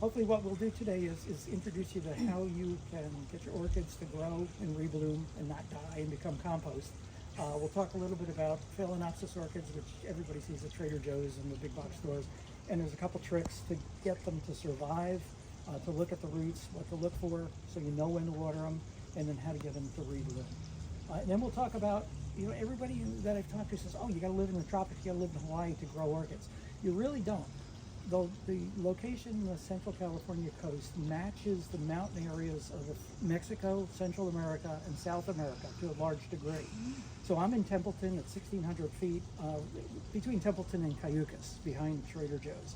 hopefully what we'll do today is introduce you to how you can get your orchids to grow and rebloom and not die and become compost. We'll talk a little bit about Phalaenopsis orchids, which everybody sees at Trader Joe's and the big box stores. And there's a couple tricks to get them to survive, to look at the roots, what to look for, so you know when to water them, and then how to get them to rebloom. And then we'll talk about, everybody that I've talked to says, oh, you gotta live in the tropics, you gotta live in Hawaii to grow orchids. You really don't. Though the location in the Central California coast matches the mountain areas of Mexico, Central America, and South America to a large degree. So I'm in Templeton at 1,600 feet, between Templeton and Cayucas, behind Trader Joe's.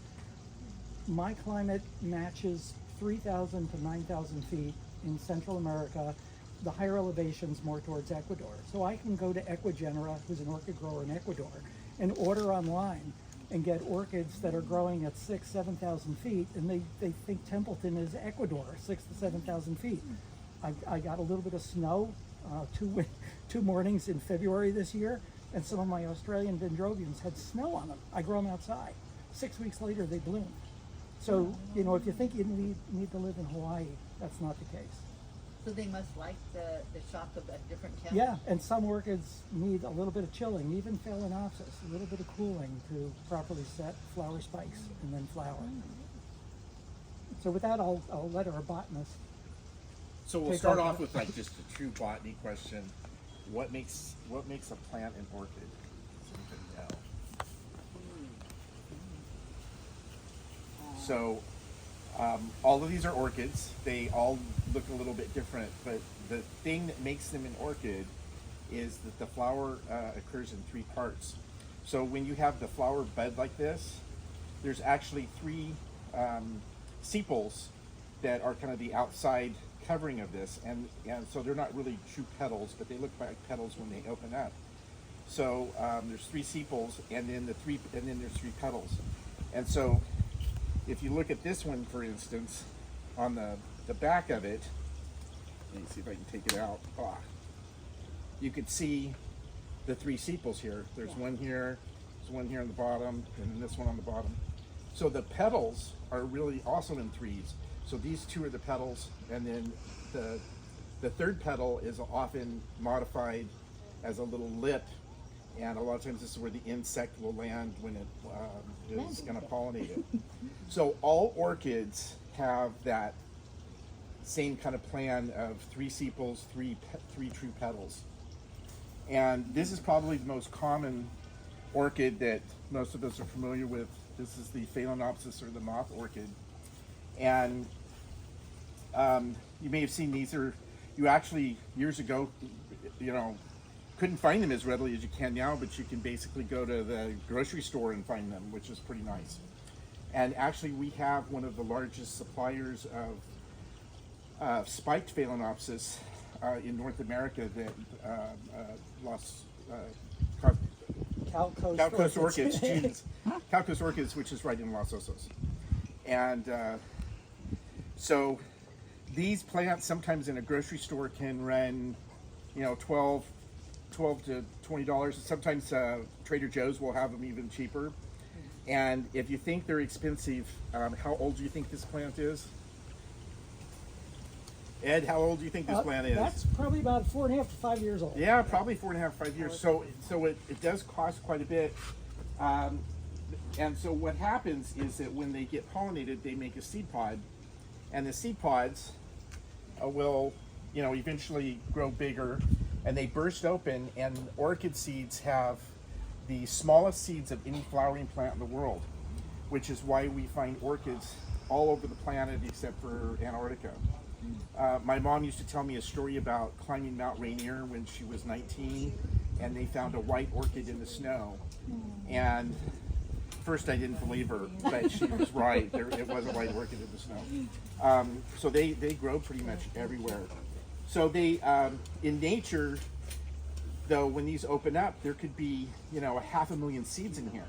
My climate matches 3,000 to 9,000 feet in Central America, the higher elevations more towards Ecuador. So I can go to Equigenera, who's an orchid grower in Ecuador, and order online and get orchids that are growing at 6,000 to 7,000 feet, and they think Templeton is Ecuador, 6,000 to 7,000 feet. I got a little bit of snow, two mornings in February this year, and some of my Australian dendrobiums had snow on them. I grow them outside. 6 weeks later, they bloom. So, if you think you need to live in Hawaii, that's not the case. So they must like the shock of a different temperature? Yeah, and some orchids need a little bit of chilling, even Phalaenopsis, a little bit of cooling to properly set flower spikes and then flower. So with that, I'll let our botanist. So we'll start off with like just a true botany question. What makes a plant an orchid? So we can know. So all of these are orchids. They all look a little bit different, but the thing that makes them an orchid is that the flower occurs in three parts. So when you have the flower bud like this, there's actually three sepals that are kind of the outside covering of this, and so they're not really true petals, but they look like petals when they open up. So there's three sepals, and then there's three petals. And so if you look at this one, for instance, on the back of it, let me see if I can take it out. You could see the three sepals here. There's one here, there's one here on the bottom, and then this one on the bottom. So the petals are really also in threes. So these two are the petals, and then the third petal is often modified as a little lip, and a lot of times this is where the insect will land when it is going to pollinate it. So all orchids have that same kind of plan of three sepals, three true petals. And this is probably the most common orchid that most of us are familiar with. This is the Phalaenopsis, or the moth orchid. And you may have seen these. You actually, years ago, couldn't find them as readily as you can now, but you can basically go to the grocery store and find them, which is pretty nice. And actually, we have one of the largest suppliers of spiked Phalaenopsis in North America, that Calcos Orchids, Calcos Orchids, which is right in Los Osos. And so these plants sometimes in a grocery store can run, $12 to $20. Sometimes Trader Joe's will have them even cheaper. And if you think they're expensive, how old do you think this plant is? Ed, how old do you think this plant is? That's probably about 4.5 to 5 years old. Yeah, probably 4.5, 5 years. So it does cost quite a bit. And so what happens is that when they get pollinated, they make a seed pod, and the seed pods will, eventually grow bigger, and they burst open, and orchid seeds have the smallest seeds of any flowering plant in the world, which is why we find orchids all over the planet except for Antarctica. My mom used to tell me a story about climbing Mount Rainier when she was 19, and they found a white orchid in the snow. And first I didn't believe her, but she was right. It was a white orchid in the snow. So they grow pretty much everywhere. So they, in nature, though, when these open up, there could be, 500,000 seeds in here.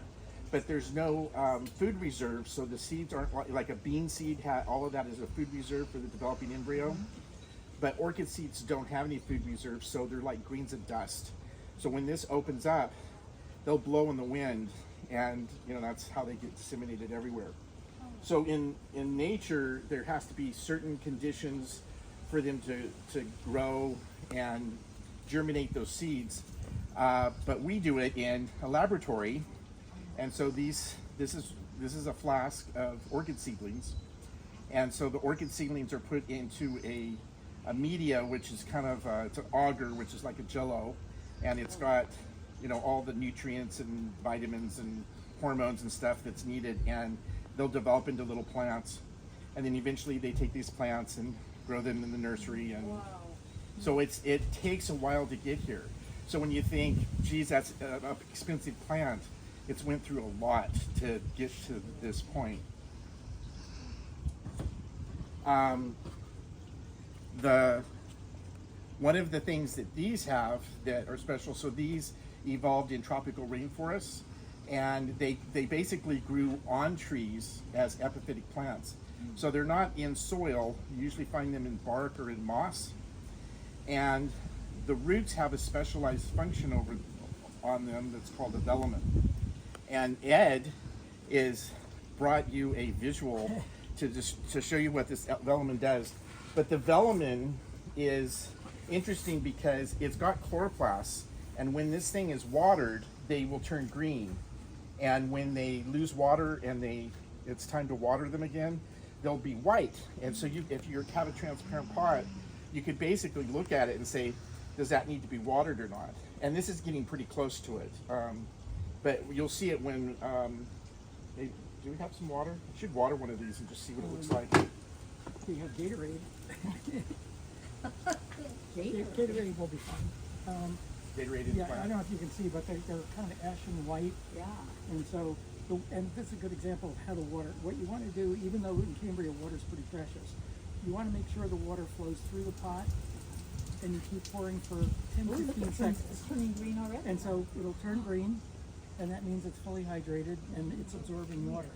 But there's no food reserve, so the seeds aren't like a bean seed. All of that is a food reserve for the developing embryo. But orchid seeds don't have any food reserve, so they're like grains of dust. So when this opens up, they'll blow in the wind, and that's how they get disseminated everywhere. So in nature, there has to be certain conditions for them to grow and germinate those seeds. But we do it in a laboratory, and so this is a flask of orchid seedlings, and so the orchid seedlings are put into a media, which is kind of it's an agar, which is like a jello, and it's got, you know, all the nutrients and vitamins and hormones and stuff that's needed, and they'll develop into little plants, and then eventually they take these plants and grow them in the nursery. And so it takes a while to get here. So when you think, geez, that's an expensive plant, it's went through a lot to get to this point. One of the things that these have that are special, so these evolved in tropical rainforests, and they basically grew on trees as epiphytic plants. So they're not in soil. You usually find them in bark or in moss, and the roots have a specialized function on them that's called a velamen. And Ed is brought you a visual to show you what this velamen does. But the velamen is interesting because it's got chloroplasts, and when this thing is watered, they will turn green. And when they lose water and it's time to water them again, they'll be white. And so if you have a transparent pot, you could basically look at it and say, does that need to be watered or not? And this is getting pretty close to it. But you'll see it when, do we have some water? I should water one of these and just see what it looks like. We have Gatorade. Gatorade will be fine. Gatorade Yeah, plant. I don't know if you can see, but they're kind of ashen white. Yeah. And so, and this is a good example of how to water. What you want to do, even though in Cambria water is pretty precious, you want to make sure the water flows through the pot, and you keep pouring for 10, 15 seconds. It's turning green already. And so it'll turn green, and that means it's fully hydrated and it's absorbing water.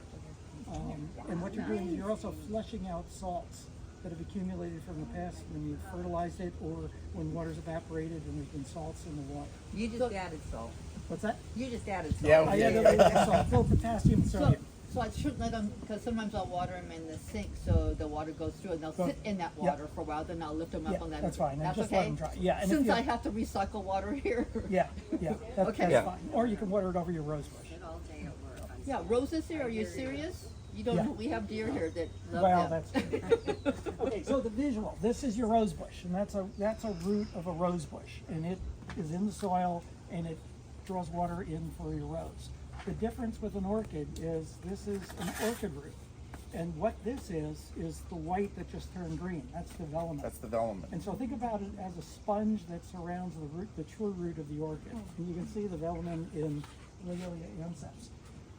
And what you're doing is you're also flushing out salts that have accumulated from the past when you fertilized it or when water's evaporated and there's been salts in the water. You just added salt. What's that? You just added salt. Yeah, I added salt, full potassium and sodium. So I shouldn't let them, because sometimes I'll water them in the sink so the water goes through and they'll sit in that water for a while, then I'll lift them up Yeah, on that. that's fine. And That's just okay? let them dry. Yeah, and if Since you- I have to recycle water here. Yeah, that's Okay. Yeah. fine. Or you can water it over your rose bush. Yeah, roses here, are you serious? You don't, Yeah. we have deer here that love Well, them. that's okay. So the visual. This is your rose bush, and that's a root of a rose bush, and it is in the soil, and it draws water in for your rose. The difference with an orchid is this is an orchid root, and what this is the white that just turned green. That's the velamen. That's the velamen. And so think about it as a sponge that surrounds the root, the true root of the orchid. And you can see the velamen in Loelia anceps.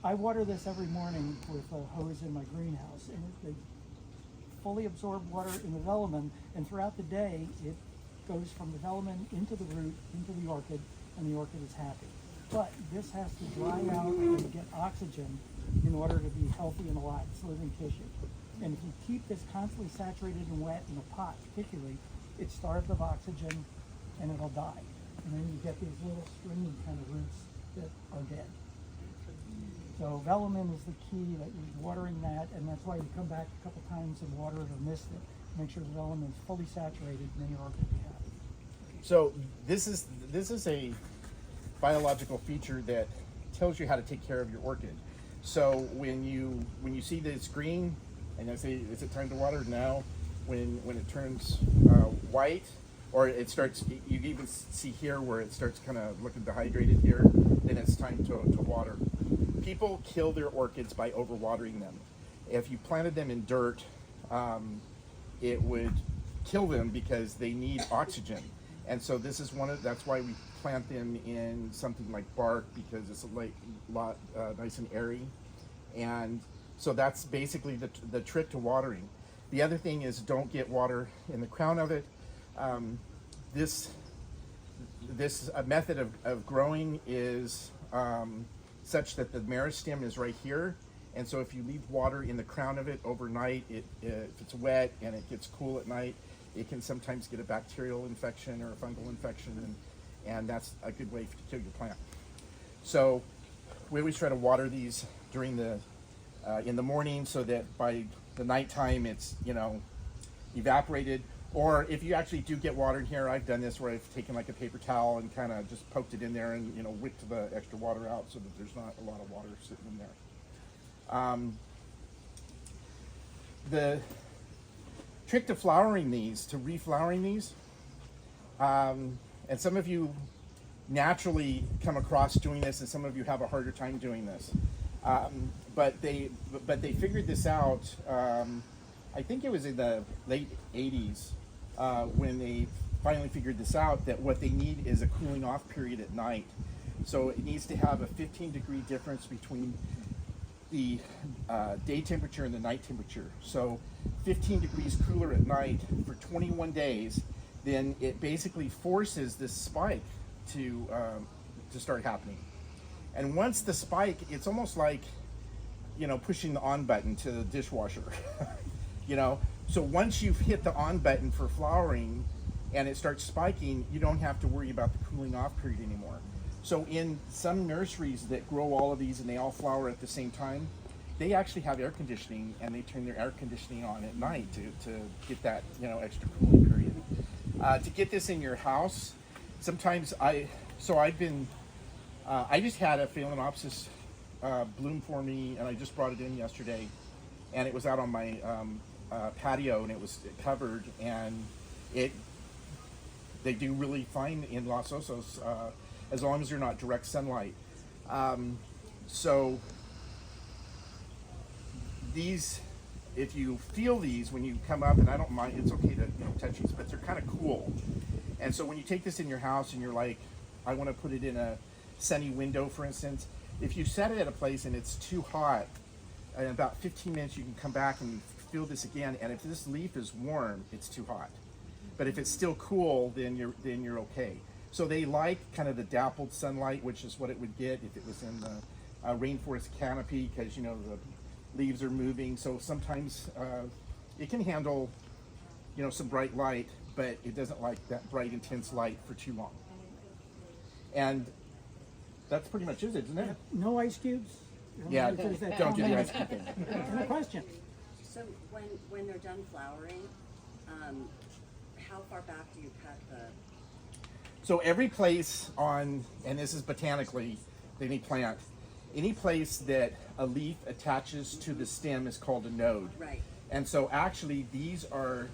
I water this every morning with a hose in my greenhouse, and they fully absorb water in the velamen, and throughout the day it goes from the velamen into the root, into the orchid, and the orchid is happy. But this has to dry out and get oxygen in order to be healthy and alive. It's living tissue. And if you keep this constantly saturated and wet in a pot particularly, it's starved of oxygen and it'll die. And then you get these little stringy kind of roots that are dead. So velamen is the key, that you're watering that, and that's why you come back a couple times and water it or mist it. Make sure the velamen is fully saturated, and then your orchid will be happy. So this is a biological feature that tells you how to take care of your orchid. So when you see that it's green, and I say, is it time to water? Now, when it turns white, or it starts, you even see here where it starts kind of looking dehydrated here, then it's time to water. People kill their orchids by overwatering them. If you planted them in dirt, it would kill them because they need oxygen. And so this is that's why we plant them in something like bark, because it's nice and airy. And so that's basically the trick to watering. The other thing is, don't get water in the crown of it. This method of growing is such that the meristem is right here, and so if you leave water in the crown of it overnight, if it's wet and it gets cool at night, it can sometimes get a bacterial infection or a fungal infection, and that's a good way to kill your plant. So we always try to water these during the in the morning so that by the nighttime it's, you know, evaporated. Or if you actually do get water in here, I've done this where I've taken like a paper towel and kind of just poked it in there and, you know, whipped the extra water out so that there's not a lot of water sitting in there. The trick to flowering these, to reflowering these, and some of you naturally come across doing this and some of you have a harder time doing this. But they figured this out, I think it was in the late 80s when they finally figured this out, that what they need is a cooling off period at night. So it needs to have a 15-degree difference between the day temperature and the night temperature. So 15 degrees cooler at night for 21 days, then it basically forces this spike to start happening. And once the spike, it's almost like, you know, pushing the on button to the dishwasher. You know, so once you've hit the on button for flowering and it starts spiking, you don't have to worry about the cooling off period anymore. So in some nurseries that grow all of these and they all flower at the same time, they actually have air conditioning and they turn their air conditioning on at night to get that, you know, extra cooling period. To get this in your house, sometimes I just had a Phalaenopsis bloom for me, and I just brought it in yesterday, and it was out on my patio, and it was covered, and they do really fine in Los Osos as long as they're not direct sunlight. So these, if you feel these when you come up, and I don't mind, it's okay to, you know, touch these, but they're kind of cool. And so when you take this in your house and you're like, I want to put it in a sunny window, for instance, if you set it at a place and it's too hot, in about 15 minutes you can come back and feel this again, and if this leaf is warm, it's too hot. But if it's still cool, then you're okay. So they like kind of the dappled sunlight, which is what it would get if it was in the rainforest canopy, because, you know, the leaves are moving. So sometimes it can handle, you know, some bright light, but it doesn't like that bright, intense light for too long. And that's pretty much it, isn't it? No ice cubes? Yeah, Because that don't do the comments- ice cube thing. No question. So when they're done flowering, how far back do you cut the? So every place on, and this is botanically, any plant, any place that a leaf attaches to the stem is called a node. Right. And so actually these are,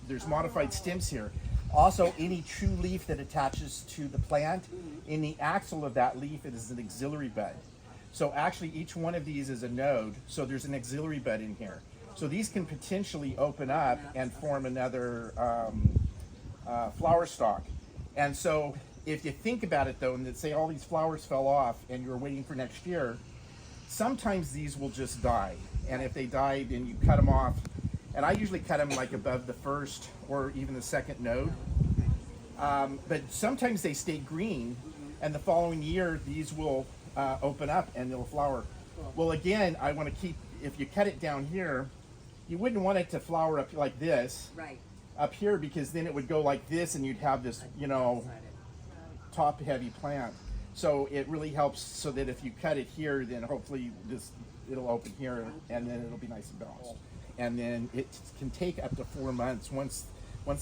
there's modified stems here. Also, any true leaf that attaches to the plant, in the axil of that leaf, it is an axillary bud. So actually each one of these is a node, so there's an axillary bud in here. So these can potentially open up and form another flower stalk. And so if you think about it though, and that say all these flowers fell off and you're waiting for next year, sometimes these will just die. And if they die, then you cut them off. And I usually cut them like above the first or even the second node. But sometimes they stay green, and the following year these will open up and they'll flower. Well, again, I want to keep, if you cut it down here, you wouldn't want it to flower up like this, Right. up here, because then it would go like this and you'd have this, you know, top heavy plant. So it really helps so that if you cut it here, then hopefully it'll open here and then it'll be nice and balanced. And then it can take up to 4 months. Once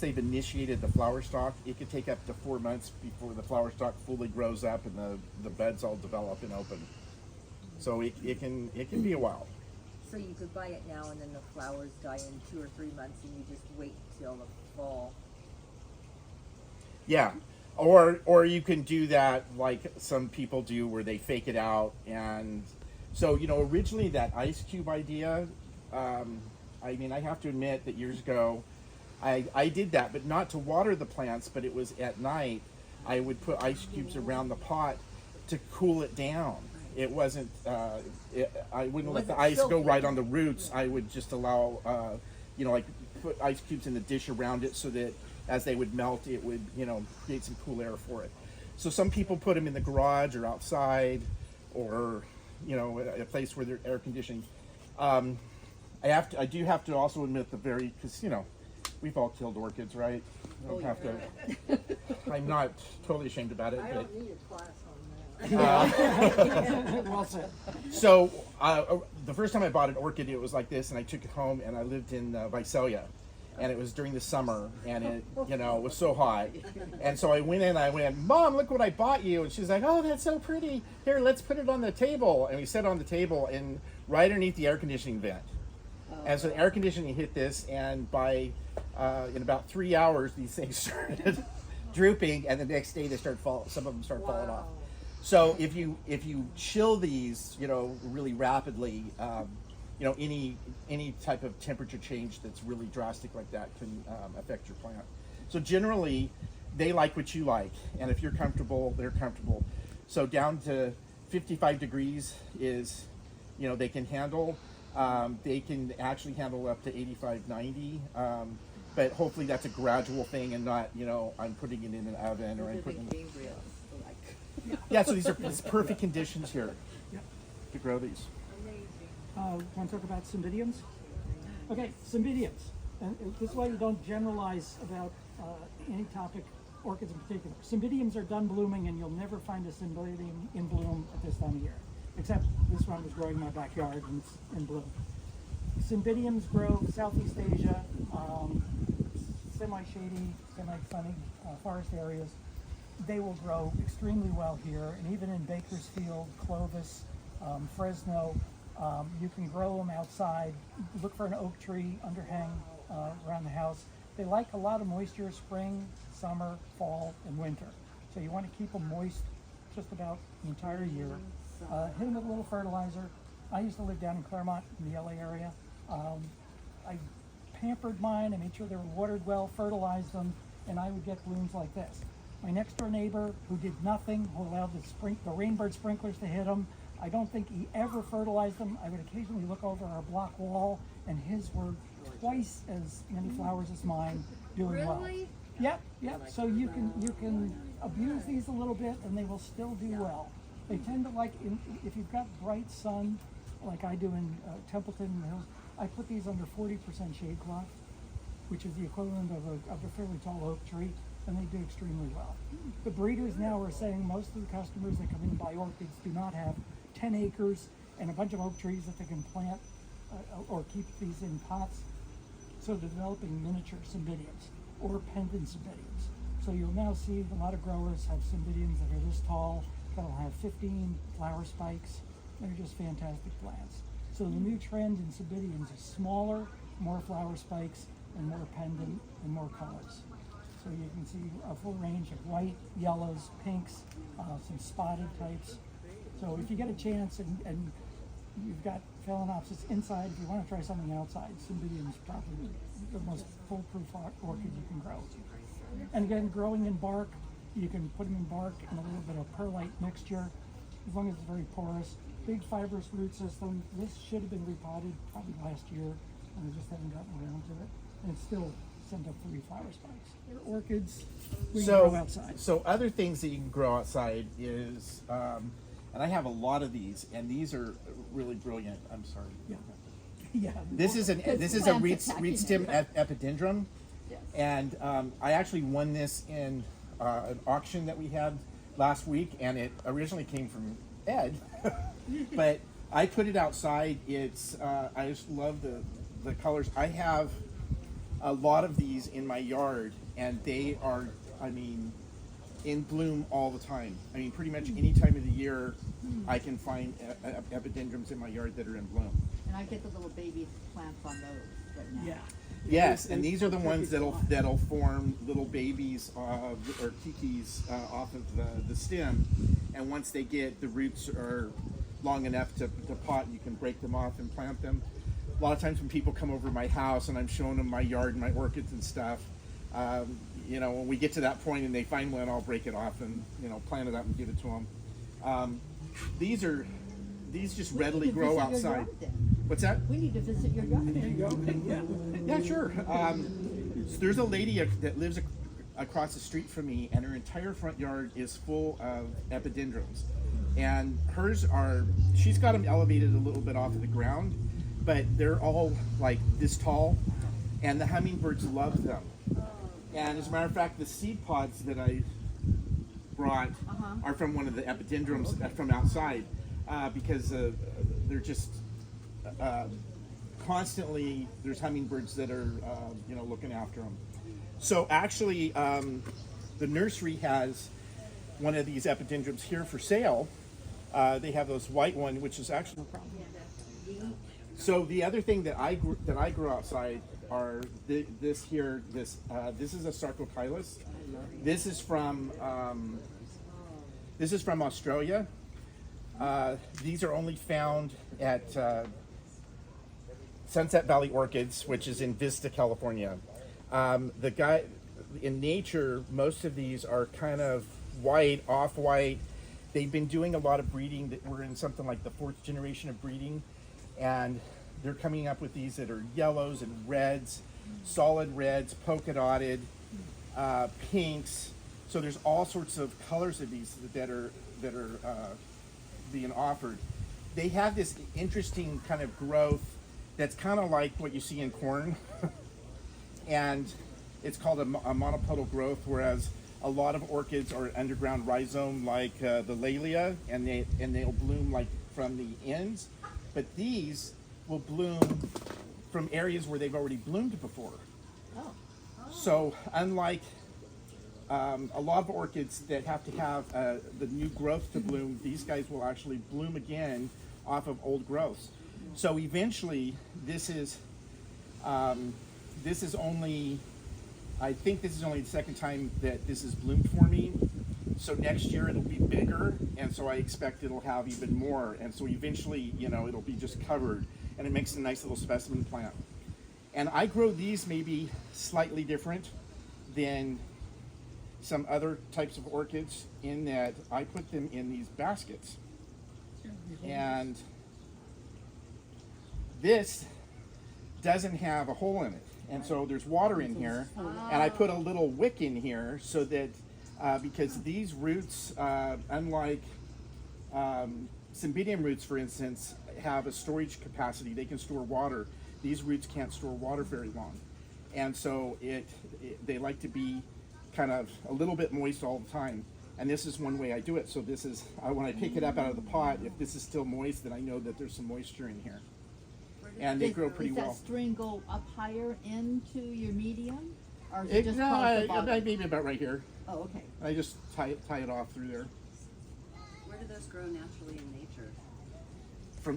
they've initiated the flower stalk, it could take up to 4 months before the flower stalk fully grows up and the buds all develop and open. So it can be a while. So you could buy it now and then the flowers die in 2 or 3 months and you just wait till the fall. Yeah, or you can do that like some people do, where they fake it out. And so, you know, originally that ice cube idea, I mean, I have to admit that years ago, I did that, but not to water the plants, but it was at night. I would put ice cubes around the pot to cool it down. It wasn't, I wouldn't let the ice go right on the roots. I would just allow, you know, like put ice cubes in the dish around it so that as they would melt, it would, you know, create some cool air for it. So some people put them in the garage or outside, or, you know, a place where they're air conditioned. I do have to also admit because, you know, we've all killed orchids, right? I don't have to. I'm not totally ashamed about it. I but don't need a class on Well said. So the first time I bought an orchid, it was like this, and I took it home, and I lived in Visalia, and it was during the summer, and it, you know, it was so hot, and so I went in, I went, Mom, look what I bought you, and she's like, oh, that's so pretty. Here, let's put it on the table, and we set it on the table, and right underneath the air conditioning vent, and so the air conditioning hit this, and by in about 3 hours, these things started drooping, and the next day they started some of them started falling off. So if you chill these, you know, really rapidly, you know, any type of temperature change that's really drastic like that can affect your plant. So generally, they like what you like, and if you're comfortable, they're comfortable. So down to 55 degrees is, you know, they can handle. They can actually handle up to 85, 90. But hopefully that's a gradual thing and not, you know, I'm putting it in an oven or I'm putting it. Yeah, so these are perfect conditions here Yep. to grow these. Want to talk about cymbidiums? Okay, cymbidiums. And this way you don't generalize about any topic, orchids in particular. Cymbidiums are done blooming, and you'll never find a cymbidium in bloom at this time of year. Except this one was growing in my backyard and it's in bloom. Cymbidiums grow Southeast Asia, semi-shady, semi-sunny forest areas. They will grow extremely well here, and even in Bakersfield, Clovis, Fresno, you can grow them outside. Look for an oak tree underhang around the house. They like a lot of moisture spring, summer, fall, and winter. So you want to keep them moist just about the entire year. Hit them with a little fertilizer. I used to live down in Claremont in the LA area. I pampered mine. I made sure they were watered well, fertilized them, and I would get blooms like this. My next door neighbor, who did nothing, who allowed the rainbird sprinklers to hit them, I don't think he ever fertilized them. I would occasionally look over our block wall, and his were twice as many flowers as mine, doing well. Yep. So you can abuse these a little bit, and they will still do well. They tend to like, if you've got bright sun, like I do in Templeton Hills, I put these under 40% shade cloth, which is the equivalent of a fairly tall oak tree, and they do extremely well. The breeders now are saying most of the customers that come in and buy orchids do not have 10 acres and a bunch of oak trees that they can plant or keep these in pots. So they're developing miniature cymbidiums or pendant cymbidiums. So you'll now see a lot of growers have cymbidiums that are this tall, that'll have 15 flower spikes. They're just fantastic plants. So the new trend in cymbidiums is smaller, more flower spikes, and more pendant and more colors. So you can see a full range of white, yellows, pinks, some spotted types. So if you get a chance and you've got Phalaenopsis inside, if you want to try something outside, cymbidium is probably the most foolproof orchid you can grow. And again, growing in bark, you can put them in bark and a little bit of perlite mixture, as long as it's very porous. Big fibrous root system. This should have been repotted probably last year, and we just haven't gotten around to it. And it's still sent up 3 flower spikes. They're orchids we can grow outside. So other things that you can grow outside is, and I have a lot of these, and these are really brilliant. I'm sorry. Yeah. Yeah. This is a reed stem epidendrum, Yes. and I actually won this in an auction that we had last week, and it originally came from Ed, but I put it outside. It's I just love the colors. I have a lot of these in my yard, and they are, I mean, in bloom all the time. I mean, pretty much any time of the year, I can find epidendrums in my yard that are in bloom. And I get the little baby plants on those right now. Yeah. Yes, and these are the ones that'll form little babies or kikis off of the stem, and once they get the roots are long enough to pot, you can break them off and plant them. A lot of times when people come over to my house and I'm showing them my yard and my orchids and stuff, you know, when we get to that point and they find one, I'll break it off and, you know, plant it up and give it to them. These just readily grow outside. What's that? We need to visit your yard. There you go. Yeah. Yeah, sure. So there's a lady that lives across the street from me, and her entire front yard is full of epidendrums. And hers are, she's got them elevated a little bit off of the ground, but they're all like this tall, and the hummingbirds love them. And as a matter of fact, the seed pods that I brought are from one of the epidendrums from outside, because they're just constantly, there's hummingbirds that are looking after them. So actually, the nursery has one of these epidendrums here for sale. They have those white one, which is actually no problem. So the other thing that I grew outside are this is a Sarcochilus. This is from Australia. These are only found at Sunset Valley Orchids, which is in Vista, California. In nature, most of these are kind of white, off-white. They've been doing a lot of breeding. That we're in something like the 4th generation of breeding, and they're coming up with these that are yellows and reds, solid reds, polka dotted, pinks. So there's all sorts of colors of these that are being offered. They have this interesting kind of growth that's kind of like what you see in corn, and it's called a monopodal growth, whereas a lot of orchids are underground rhizome like the Laelia, and they'll bloom like from the ends, but these will bloom from areas where they've already bloomed before. So unlike a lot of orchids that have to have the new growth to bloom, these guys will actually bloom again off of old growths. So eventually, this is only, I think this is only the second time that this has bloomed for me. So next year it'll be bigger, and so I expect it'll have even more. And so eventually, it'll be just covered, and it makes a nice little specimen plant. And I grow these maybe slightly different than some other types of orchids in that I put them in these baskets. And this doesn't have a hole in it. And so there's water in here, and I put a little wick in here so that, because these roots, unlike cymbidium roots, for instance, have a storage capacity. They can store water. These roots can't store water very long. And so they like to be kind of a little bit moist all the time. And this is one way I do it. So this is, when I pick it up out of the pot, if this is still moist, then I know that there's some moisture in here. And they grow pretty well. Does that string go up higher into your medium? Or is it It, just no, across the bottom? maybe about right here. Oh, okay. I just tie it off through there. Where do those grow naturally in nature?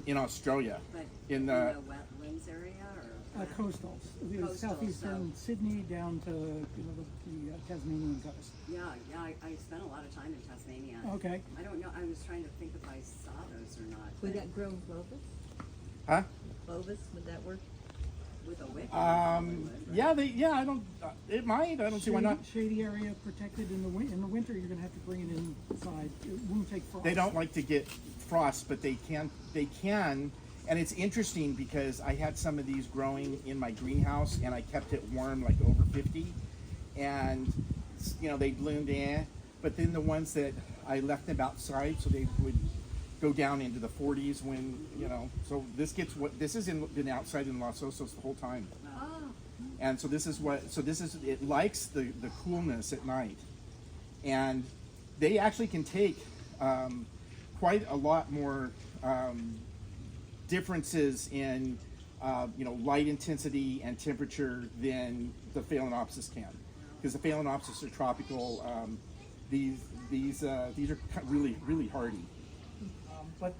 In Australia. But In the the wetlands area, or Coastals, the Coastal, southeastern Sydney down to the Tasmanian coast. yeah, I spent a lot of time in Tasmania. Okay. I don't know. I was trying to think if I saw those or not. Would but that grow Bovis? Huh? Bovis, would that work? with a wick? I don't. It might. I don't see why not. Shady area protected in the winter. You're gonna have to bring it inside. It won't take frost. They don't like to get frost, but they can. And it's interesting because I had some of these growing in my greenhouse, and I kept it warm, like over 50, and they bloomed in. But then the ones that I left them outside, so they would go down into the 40s when So this has been outside in Los Osos the whole time. And so it likes the coolness at night, and they actually can take quite a lot more differences in light intensity and temperature than the Phalaenopsis can, because the Phalaenopsis are tropical. These are really, really hardy. But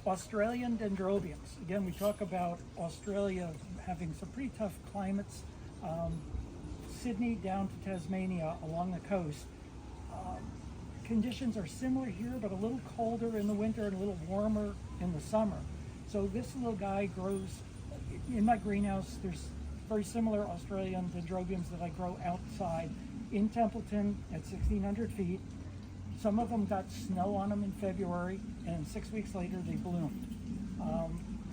Australian dendrobiums. Again, we talk about Australia having some pretty tough climates. Sydney down to Tasmania along the coast. Conditions are similar here, but a little colder in the winter and a little warmer in the summer. So this little guy grows in my greenhouse. There's very similar Australian dendrobiums that I grow outside in Templeton at 1,600 feet. Some of them got snow on them in February, and 6 weeks later they bloomed.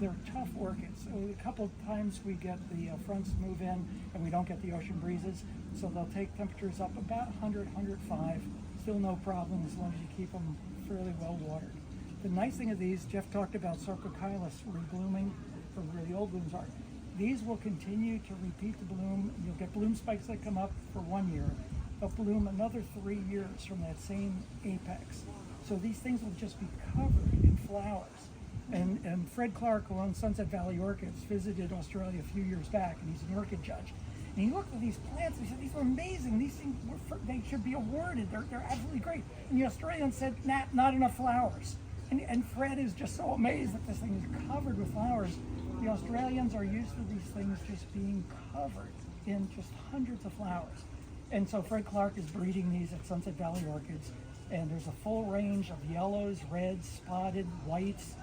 They're tough orchids. A couple of times we get the fronts move in and we don't get the ocean breezes, so they'll take temperatures up about 100, 105. Still no problem as long as you keep them fairly well watered. The nice thing of these, Jeff talked about Sarcochilus reblooming from where the old blooms are. These will continue to repeat the bloom. You'll get bloom spikes that come up for 1 year, they'll bloom another 3 years from that same apex. So these things will just be covered in flowers. And Fred Clark, who owns Sunset Valley Orchids, visited Australia a few years back, and he's an orchid judge. And he looked at these plants and he said, these are amazing. These things, they should be awarded. They're absolutely great. And the Australians said, nah, not enough flowers. And Fred is just so amazed that this thing is covered with flowers. The Australians are used to these things just being covered in just hundreds of flowers. And so Fred Clark is breeding these at Sunset Valley Orchids. And there's a full range of yellows, reds, spotted, whites,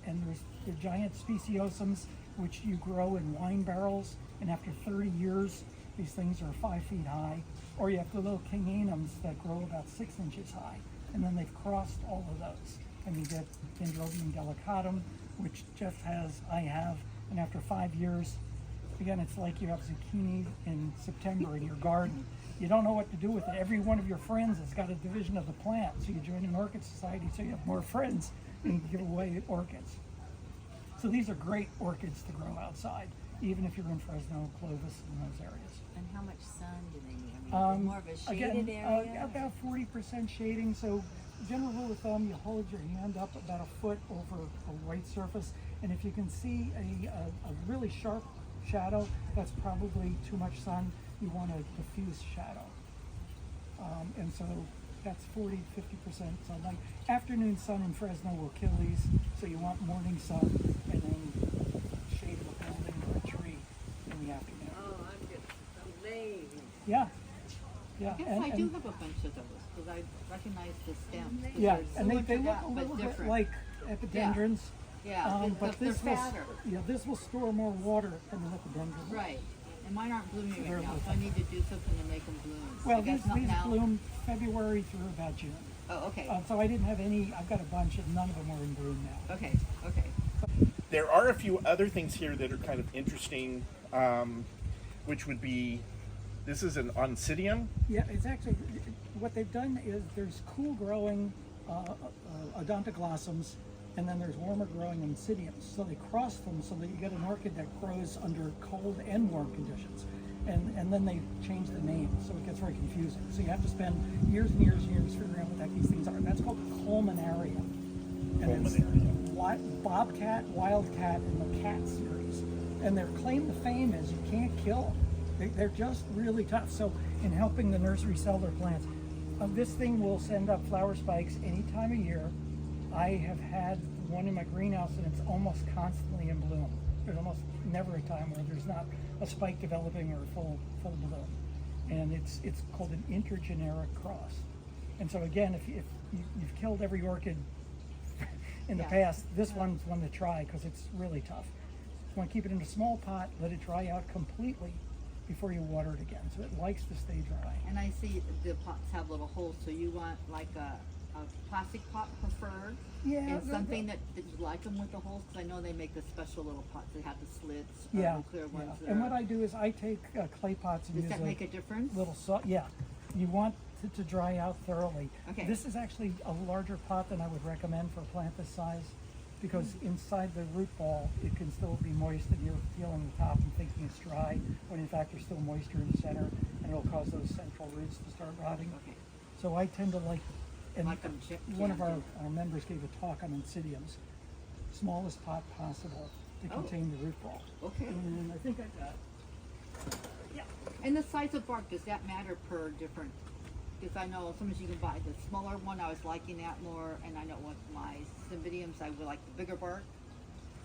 and there's the giant speciosums, which you grow in wine barrels. And after 30 years, these things are 5 feet high. Or you have the little kinganums that grow about 6 inches high. And then they've crossed all of those. And you get Dendrobium delicatum, which Jeff has, I have. And after 5 years, again, it's like you have zucchini in September in your garden. You don't know what to do with it. Every one of your friends has got a division of the plant. So you join an orchid society so you have more friends and give away orchids. So these are great orchids to grow outside, even if you're in Fresno, Clovis, and those areas. And how much sun do they need? I mean, more of a shaded area? About 40% shading. So general rule of thumb, you hold your hand up about a foot over a white surface. And if you can see a really sharp shadow, that's probably too much sun. You want a diffuse shadow. And so that's 40 to 50% sunlight. Afternoon sun in Fresno will kill these, so you want morning sun and then shade of a building or a tree in the afternoon. Oh, I'm just amazed. Yeah. Yeah. I guess I do have a bunch of those because I recognize the stems. 'cause Yeah, they're and they similar to look that, a but little bit different. like epidendrums. Yeah, But they're this will, fatter. yeah, this will store more water than an epidendrum. Right. And mine aren't blooming They're right now, little so I need to do something to make them bloom. Well, I guess these not now. bloom February through about June. Oh, okay. So I didn't have any, I've got a bunch and none of them are in bloom now. Okay, okay. There are a few other things here that are kind of interesting, which would be, this is an oncidium. Yeah, it's actually, what they've done is there's cool growing odontoglossums, and then there's warmer growing oncidiums. So they cross them so that you get an orchid that grows under cold and warm conditions. And then they change the name, so it gets very confusing. So you have to spend years and years and years figuring out what these things are. That's called culminaria. And it's bobcat, wildcat, and the cat series. And their claim to fame is you can't kill them. They're just really tough. So in helping the nursery sell their plants, this thing will send up flower spikes any time of year. I have had one in my greenhouse and it's almost constantly in bloom. There's almost never a time where there's not a spike developing or full bloom. And it's called an intergeneric cross. And so again, if you've killed every orchid in the past, this one's one to try because it's really tough. You want to keep it in a small pot, let it dry out completely before you water it again. So it likes to stay dry. And I see the pots have little holes, so you want like a plastic pot preferred? Yeah, And something that you like them with the holes? Because I know they make the special little pots that have the slits, or Yeah, the clear yeah. ones. And what I do is I take clay pots and Does use that make a difference? little salt. Yeah, you want it to dry out thoroughly. Okay. This is actually a larger pot than I would recommend for a plant this size, because inside the root ball it can still be moist, and you're feeling the top and thinking it's dry, when in fact there's still moisture in the center, and it'll cause those central roots to start rotting. Okay. So I tend to like. And Like 'em one of our candy. members gave a talk on oncidiums, smallest pot possible to Oh. contain the root ball. Okay. And I think I got. Yeah. And the size of bark, does that matter per different? Because I know sometimes you can buy the smaller one. I was liking that more, and I know with my cymbidiums, I would like the bigger bark.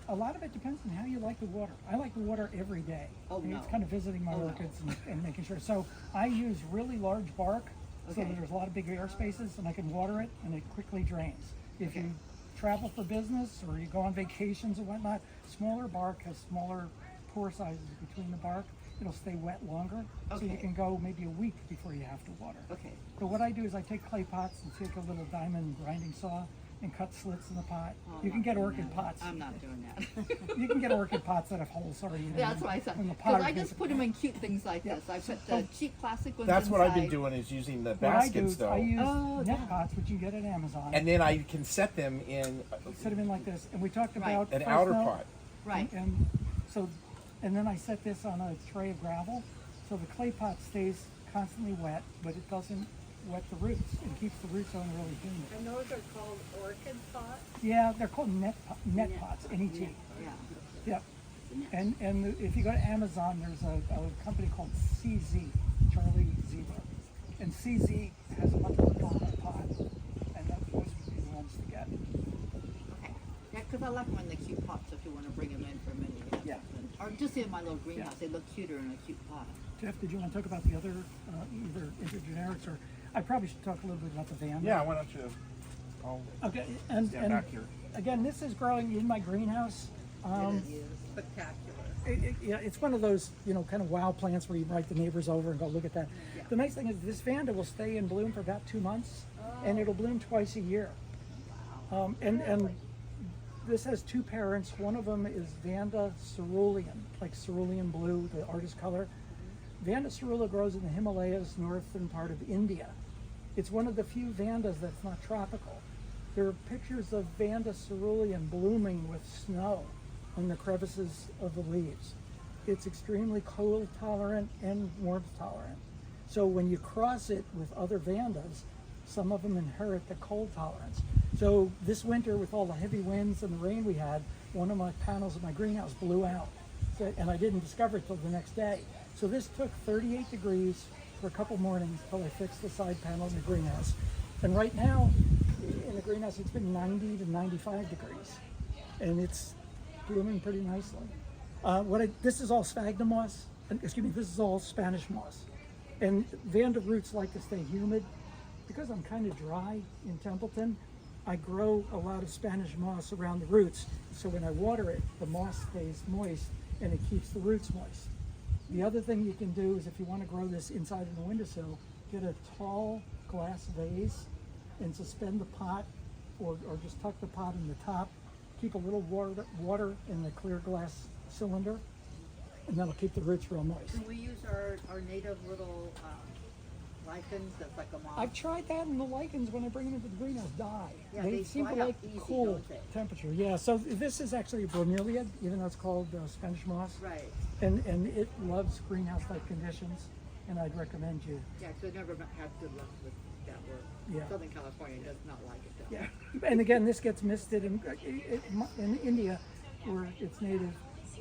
A lot of it depends on how you like the water. I like the water every day. Oh, And no. It's kind of visiting my Oh, no. orchids and making sure. So I use really large bark so Okay. that there's a lot of big air spaces and I can water it and it quickly drains. If Okay. you travel for business or you go on vacations or whatnot, smaller bark has smaller pore sizes between the bark. It'll stay wet longer. So you Okay. can go maybe a week before you have to water. Okay. But what I do is I take clay pots and take a little diamond grinding saw and cut slits in the pot. Oh, I'm You can not get doing orchid that. pots. I'm not doing that. You can get orchid pots that have holes already in them. That's what I said. And the Because potter I gets just it. put them in cute things like Yeah. this. I put So- the cheap plastic ones That's what I've been inside. doing, is using the What I do baskets is though. I use Oh, net that. pots, which you get at Amazon. And then I can set them in Set them in like this. And we talked Right. about an Fresno, outer pot. Right. And so, and then I set this on a tray of gravel, so the clay pot stays constantly wet, but it doesn't wet the roots and keeps the roots on really humid. And those are called orchid pots? Yeah, they're called net pots, NET. Yeah. Yep. And if you go to Amazon, there's a company called CZ, Charlie Zebra. And CZ has a much larger pot, and those would be the ones to get. Okay. Yeah, because I like them in the cute pots if you want to bring them in for a minute. Yeah. Or just in my little greenhouse. They look cuter in a cute pot. Jeff, did you want to talk about the other, either intergenerics, or I probably should talk a little bit about the Vanda? Yeah, why don't you? I'll Okay, and stand back here. again, this is growing in my greenhouse. It is spectacular. Yeah, it's one of those, kind of wow plants where you invite the neighbors over and go look at that. Yeah. The nice thing is this Vanda will stay in bloom for about 2 months, and it'll bloom twice a year. And this has two parents. One of them is Vanda cerulean, like cerulean blue, the artist color. Vanda cerulea grows in the Himalayas, northern part of India. It's one of the few Vandas that's not tropical. There are pictures of Vanda cerulean blooming with snow on the crevices of the leaves. It's extremely cold tolerant and warmth tolerant. So when you cross it with other Vandas, some of them inherit the cold tolerance. So this winter, with all the heavy winds and the rain we had, one of my panels of my greenhouse blew out. And I didn't discover it till the next day. So this took 38 degrees for a couple mornings till I fixed the side panel in the greenhouse. And right now, in the greenhouse, it's been 90 to 95 degrees. And it's blooming pretty nicely. This is all sphagnum moss. Excuse me, this is all Spanish moss. And Vanda roots like to stay humid. Because I'm kind of dry in Templeton, I grow a lot of Spanish moss around the roots. So when I water it, the moss stays moist and it keeps the roots moist. The other thing you can do is if you want to grow this inside of the windowsill, get a tall glass vase and suspend the pot or just tuck the pot in the top. Keep a little water in the clear glass cylinder, and that'll keep the roots real moist. Can we use our native little lichens that's like a moss? I've tried that, and the lichens, when I bring them into the greenhouse, die. Yeah, they they seem to dry up like easy, cool don't they? temperature. Yeah, so this is actually a bromeliad, even though it's called Spanish moss. Right. And it loves greenhouse-like conditions, and I'd recommend you. Yeah, because I've never had good luck with that work. Yeah. Southern California does not like it though. Yeah, and again, this gets misted in India, where it's native,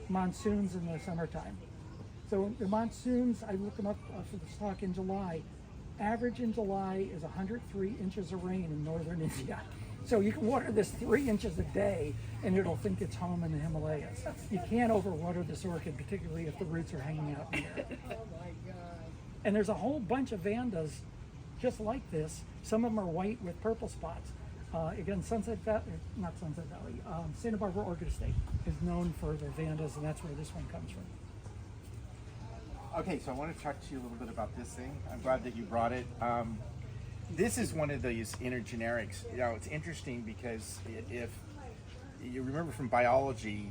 monsoons in the summertime. So the monsoons, I looked them up for the stock in July. Average in July is 103 inches of rain in northern India. So you can water this 3 inches a day, and it'll think it's home in the Himalayas. You can't overwater this orchid, particularly if the roots are hanging out in there. Oh my God. And there's a whole bunch of Vandas just like this. Some of them are white with purple spots. Again, Santa Valley, Santa Barbara Orchid Estate is known for their Vandas, and that's where this one comes from. Okay, so I want to talk to you a little bit about this thing. I'm glad that you brought it. This is one of these intergenerics. It's interesting because if you remember from biology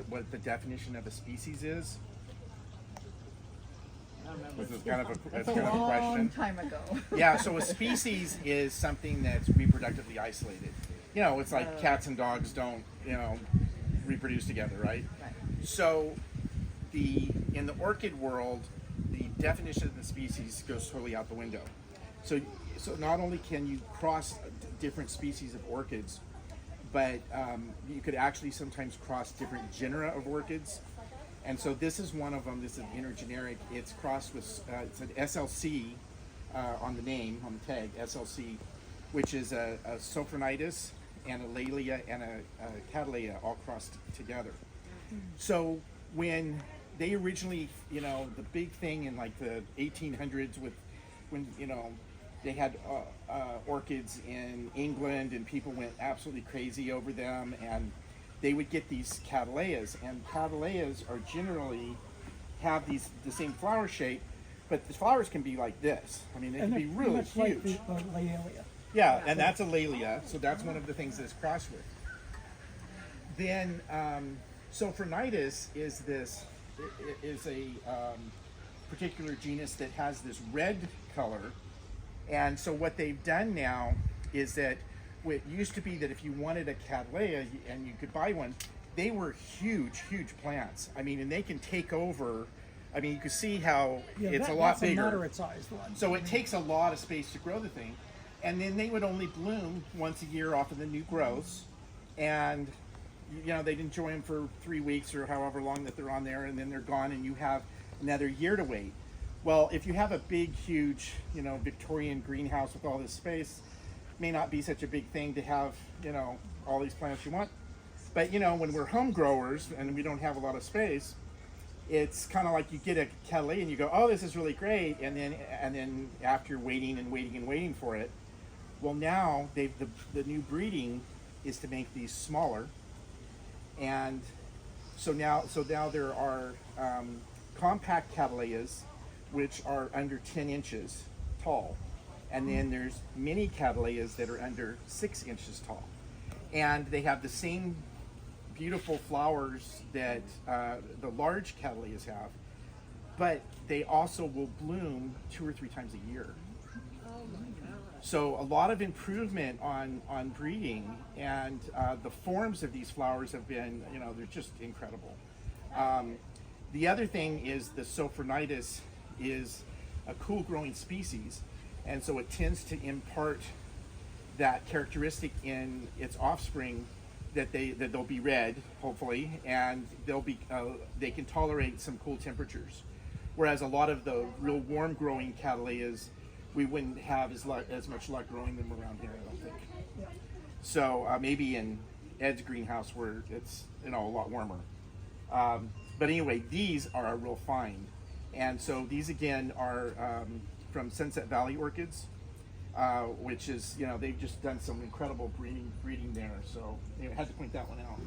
what the definition of a species is. I don't remember. This is kind of a, That's it's kind of a long question. time ago. Yeah, so a species is something that's reproductively isolated. It's like cats and dogs don't, reproduce together, right? Right. So in the orchid world, the definition of the species goes totally out the window. So not only can you cross different species of orchids, but you could actually sometimes cross different genera of orchids. And so this is one of them. This is an intergeneric. It's crossed with, it's an SLC on the name, on the tag, SLC, which is a Sophronitis and a Laelia and a catteleya all crossed together. So when they originally, the big thing in like the 1800s when they had orchids in England and people went absolutely crazy over them, and they would get these catteleyas, and catteleyas are generally have the same flower shape, but the flowers can be like this. I mean, they can be really much huge. like the Laelia. Yeah, and that's a Laelia, so that's one of the things that it's crossed with. Then Sophronitis is a particular genus that has this red color, and so what they've done now is that it used to be that if you wanted a catteleya and you could buy one, they were huge plants. I mean, and they can take over I mean, you can see how Yeah, it's that- a lot that's bigger. a moderate sized one. So it takes a lot of space to grow the thing. And then they would only bloom once a year off of the new growths. And, you know, they'd enjoy them for 3 weeks or however long that they're on there, and then they're gone, and you have another year to wait. Well, if you have a big, huge, you know, Victorian greenhouse with all this space, it may not be such a big thing to have, you know, all these plants you want. But, you know, when we're home growers and we don't have a lot of space, it's kind of like you get a catteleya and you go, oh, this is really great. And then after waiting and waiting and waiting for it, well, now the new breeding is to make these smaller. And so now there are compact catteleyas, which are under 10 inches tall. And then there's mini catteleyas that are under 6 inches tall. And they have the same beautiful flowers that the large catteleyas have, but they also will bloom 2 or 3 times a year. Oh my god. So a lot of improvement on breeding, and the forms of these flowers have been, you know, they're just incredible. The other thing is the Sophronitis is a cool growing species, and so it tends to impart that characteristic in its offspring, that they'll be red, hopefully, and they can tolerate some cool temperatures. Whereas a lot of the real warm growing catteleyas, we wouldn't have as much luck growing them around here, I don't think. So maybe in Ed's greenhouse where it's, you know, a lot warmer. But anyway, these are a real find. And so these again are from Sunset Valley Orchids, which is, you know, they've just done some incredible breeding there. So anyway, I had to point that one out.